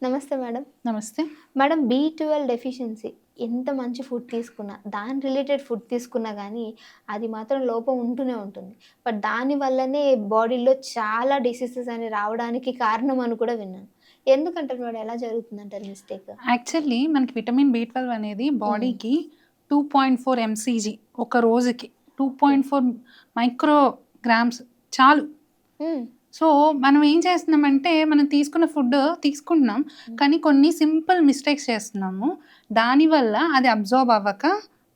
నమస్తే మేడం. నమస్తే. Madam B12 deficiency ఎంత మంచి ఫుడ్ తీసుకున్నా, దాని రిలేటెడ్ ఫుడ్ తీసుకున్నా గానీ, అది మాత్రం లోపం ఉంటూనే ఉంటుంది. బట్ దాని వల్లనే బాడీలో చాలా డిసీజెస్ అని రావడానికి కారణం అని కూడా విన్నాను. ఎందుకంటారు మేడం? ఎలా జరుగుతుందంటారు మిస్టేక్? యాక్చువల్లీ మనకి విటమిన్ బి12 అనేది హ్మ్. బాడీకి 2.4 ఎంసీజీ ఒక రోజుకి. ఓకే. 2.4 మైక్రోగ్రామ్స్ చాలు. హ్మ్. సో, మనం ఏం చేస్తున్నామంటే, మనం తీసుకున్న ఫుడ్ తీసుకుంటున్నాం. హ్మ్. కానీ కొన్ని సింపుల్ మిస్టేక్స్ చేస్తున్నాము. దానివల్ల అది అబ్జార్బ్ అవ్వక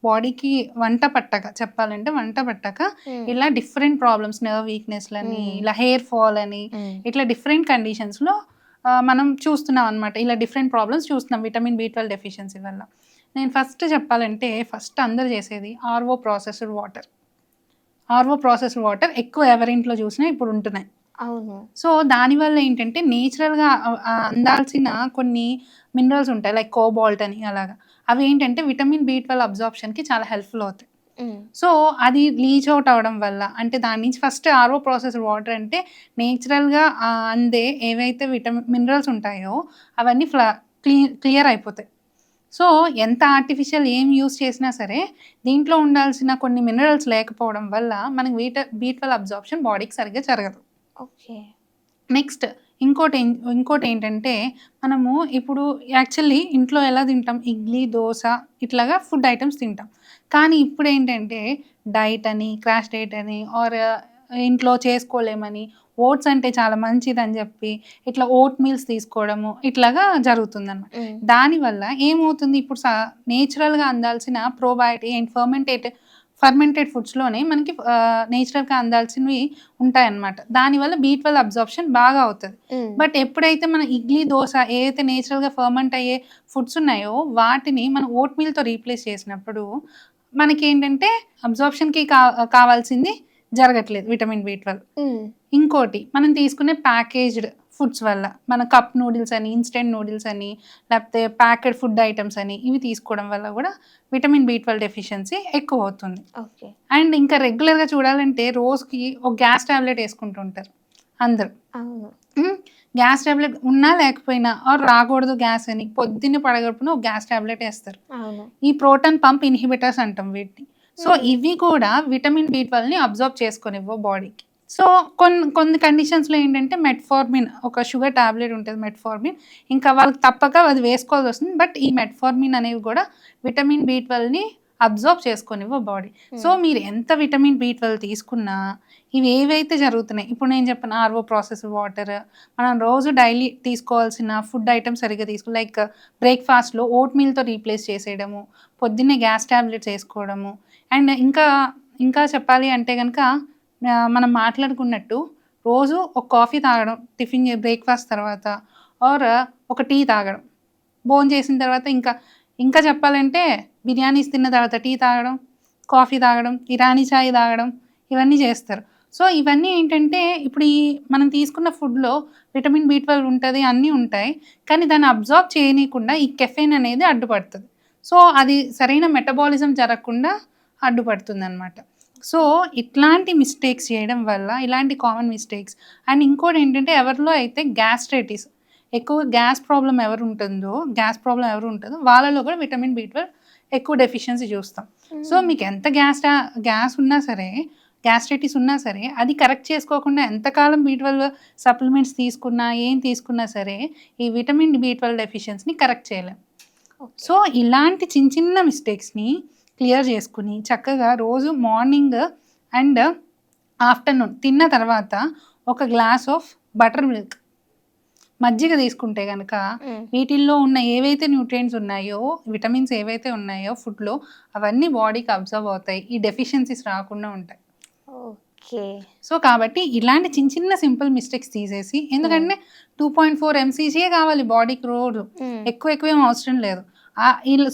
బాడీకి వంట పట్టక చెప్పాలంటే వంట పట్టక హ్మ్. ఇలా డిఫరెంట్ ప్రాబ్లమ్స్ నర్వ్ వీక్‌నెస్‌లని, హ్మ్. ఇలా హెయిర్ ఫాల్ అని హ్మ్. ఇట్లా డిఫరెంట్ కండిషన్స్‌లో మనం చూస్తున్నాం అనమాట. ఇలా డిఫరెంట్ ప్రాబ్లమ్స్ చూస్తున్నాం విటమిన్ బి12 డెఫిషియన్సీ వల్ల. నేను ఫస్ట్ చెప్పాలంటే అందరూ చేసేది ఆర్‌ఓ ప్రాసెస్డ్ వాటర్ ఎక్కువ ఎవరింట్లో చూసినా ఇప్పుడు ఉంటున్నాయి. అవును. సో, దానివల్ల ఏంటంటే నేచురల్‌గా అందాల్సిన కొన్ని మినరల్స్ ఉంటాయి. లైక్ కోబాల్ట్ అని అలాగా. అవేంటంటే విటమిన్ బి12 అబ్జార్ప్షన్‌కి చాలా హెల్ప్‌ఫుల్ అవుతాయి. హ్మ్. సో, అది లీచ్ ఔట్ అవ్వడం వల్ల అంటే దాని నుంచి ఫస్ట్ ఆర్‌ఓ ప్రాసెస్డ్ వాటర్ అంటే నేచురల్‌గా అందే ఏవైతే మినరల్స్ ఉంటాయో అవన్నీ క్లియర్ అయిపోతాయి. సో, ఎంత ఆర్టిఫిషియల్ ఏం యూజ్ చేసినా సరే దీంట్లో ఉండాల్సిన కొన్ని మినరల్స్ లేకపోవడం వల్ల మనకి బి12 అబ్జార్ప్షన్ బాడీకి సరిగ్గా జరగదు. ఓకే. నెక్స్ట్ ఇంకోటేంటంటే, మనము ఇప్పుడు యాక్చువల్లీ ఇంట్లో ఎలా తింటాం? ఇడ్లీ, దోస ఇట్లాగా ఫుడ్ ఐటెమ్స్ తింటాం. కానీ ఇప్పుడేంటంటే, డైట్ అని, క్రాష్ డైట్ అని ఇంట్లో చేసుకోలేమని, ఓట్స్ అంటే చాలా మంచిదని జెప్పి, ఇట్లా ఓట్ మీల్స్ తీసుకోవడము, ఇట్లాగా జరుగుతుందనమాట. హ్మ్. దానివల్ల ఏమవుతుంది ఇప్పుడు నేచురల్‌గా అందాల్సిన ప్రోబయోటిక్ అండ్ ఫర్మెంటెడ్ ఫుడ్స్‌లోనే మనకి నేచురల్‌గా అందాల్సినవి ఉంటాయన్నమాట. దానివల్ల బి12 అబ్జార్ప్షన్ బాగా అవుతది. హ్మ్. బట్ ఎప్పుడైతే మన ఇడ్లీ, దోస ఏదైతే నేచురల్‌గా ఫర్మెంట్ అయ్యే ఫుడ్స్ ఉన్నాయో వాటిని మనం ఓట్ మీల్‌తో రీప్లేస్ చేసినప్పుడు మనకేంటంటే అబ్జార్ప్షన్‌కి కావాల్సింది జరగట్లేదు విటమిన్ బి12. హ్మ్. ఇంకోటి మనం తీసుకునే ప్యాకేజ్డ్ ఫుడ్స్ వల్ల మన కప్ నూడిల్స్ అని, ఇన్‌స్టంట్ నూడిల్స్ అని, లేకపోతే ప్యాకెడ్ ఫుడ్ ఐటెమ్స్ అని ఇవి తీసుకోవడం వల్ల కూడా విటమిన్ బి12 డెఫిషియన్సీ ఎక్కువవుతుంది. ఓకే. అండ్ ఇంకా రెగ్యులర్‌గా చూడాలంటే రోజుకి ఒక గ్యాస్ టాబ్లెట్ యేసుకుంటూ ఉంటారు అందరూ. అవును. హ్మ్. గ్యాస్ టాబ్లెట్ ఉన్నా లేకపోయినా రాకూడదు గ్యాస్ అని పొద్దున్నే పడగడుపున ఒక గ్యాస్ టాబ్లెట్ యేస్తారు. అవును. ఈ ప్రోటాన్ పంప్ ఇన్హిబిటర్స్ అంటాం వీటిని. సో, హ్మ్. ఇవి కూడా విటమిన్ బి12ని అబ్జార్బ్ చేసుకోనివ్వవు బాడీకి. సో, కొన్ని కండిషన్స్‌లో ఏంటంటే మెట్ఫార్మిన్ ఒక షుగర్ టాబ్లెట్ ఉంటది మెట్ఫార్మిన్. ఇంకా వాళ్ళకి తప్పక అది వేసుకోవాల్సొస్తుంది. బట్ ఈ మెట్ఫార్మిన్ అనేవి కూడా విటమిన్ బి12ని అబ్జార్బ్ చేసుకోనివ్వవు బాడీ. సో, హ్మ్. మీరు ఎంత విటమిన్ బి12 తీసుకున్నా ఇవి ఏవైతే జరుగుతున్నాయి, ఇప్పుడు నేను చెప్పాను ఆర్‌ఓ ప్రాసెస్డ్ వాటర్, మనం రోజు డైలీ తీసుకోవాల్సిన ఫుడ్ ఐటెమ్స్ సరిగ్గా లైక్ బ్రేక్‌ఫాస్ట్‌లో ఓట్ మీల్‌తో రీప్లేస్ చేసేయడము, పొద్దున్నే గ్యాస్ టాబ్లెట్స్ ఏసుకోవడము, అండ్ ఇంకా చెప్పాలి అంటే గనక మనం మాట్లాడుకున్నట్టు రోజు ఒక కాఫీ తాగడం బ్రేక్‌ఫాస్ట్ తర్వాత ఆర్ ఒక టీ తాగడం. భోంచేసిన తర్వాత ఇంకా చెప్పాలంటే బిర్యానీస్ తిన్న తర్వాత టీ తాగడం, కాఫీ తాగడం, ఇరానీ చాయ్ తాగడం ఇవన్నీ చేస్తారు. సో, ఇవన్నీ ఏంటంటే ఇప్పుడు మనం తీసుకున్న ఫుడ్‌లో విటమిన్ బి12 ఉంటది, అన్నీ ఉంటాయి. కానీ దాన్ని అబ్జార్బ్ చేయనీయకుండా ఈ కెఫెన్ అనేది అడ్డుపడుతది. సో, అది సరైన మెటబాలిజం జరగకుండా అడ్డుపడుతుందనమాట. సో, ఇట్లాంటి మిస్టేక్స్ చేయడం వల్ల ఇలాంటి కామన్ మిస్టేక్స్ అండ్ ఇంకోటేంటంటే ఎవరిలో అయితే గ్యాస్ట్రైటిస్ ఎక్కువ గ్యాస్ ప్రాబ్లమ్ ఎవరు ఉంటదో వాళ్ళలో కూడా విటమిన్ బి12 ఎక్కువ డెఫిషియన్సీ చూస్తాం. సో, హ్మ్. మీకు ఎంత గ్యాస్ ఉన్నా సరే, గ్యాస్ట్రైటిస్ ఉన్నా సరే అది కరెక్ట్ చేసుకోకుండా ఎంతకాలం బి12 సప్లిమెంట్స్ తీసుకున్నా, ఏం తీసుకున్నా సరే ఈ విటమిన్ బి12 డెఫిషియన్సీని కరెక్ట్ చేయలేం. ఓకే. సో, ఇలాంటి చిన్న మిస్టేక్స్‌ని క్లియర్ చేసుకొని చక్కగా రోజు మార్నింగ్ అండ్ ఆఫ్టర్‌నూన్ తిన్న తర్వాత ఒక గ్లాస్ ఆఫ్ బటర్ మిల్క్, మజ్జిగ తీసుకుంటే గనక హ్మ్. వీటిల్లో ఉన్న ఏవైతే న్యూట్రియంట్స్ ఉన్నాయో, విటమిన్స్ ఏవైతే ఉన్నాయో ఫుడ్‌లో అవన్నీ బాడీకి అబ్జర్వ్ అవుతాయి. ఈ డెఫిషియన్సీస్ రాకుండా ఉంటాయి. ఓకే. సో, కాబట్టి ఇలాంటి చిన్న సింపుల్ మిస్టేక్స్ తీసేసి హ్మ్. ఎందుకంటే 2.4 ఎంసీజీయే కావాలి బాడీకి రోజు. హ్మ్. ఎక్కువేం అవసరం లేదు.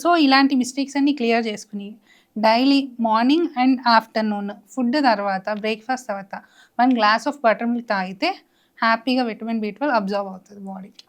సో, ఇలాంటి మిస్టేక్స్ అన్నీ క్లియర్ చేసుకొని daily morning and afternoon food తర్వాత బ్రేక్‌ఫాస్ట్ తర్వాత 1 గ్లాస్ ఆఫ్ బటర్ మిల్క్ తాగితే హ్యాపీగా విటమిన్ బి12 అబ్జర్వ్ అవుతది బాడీకి.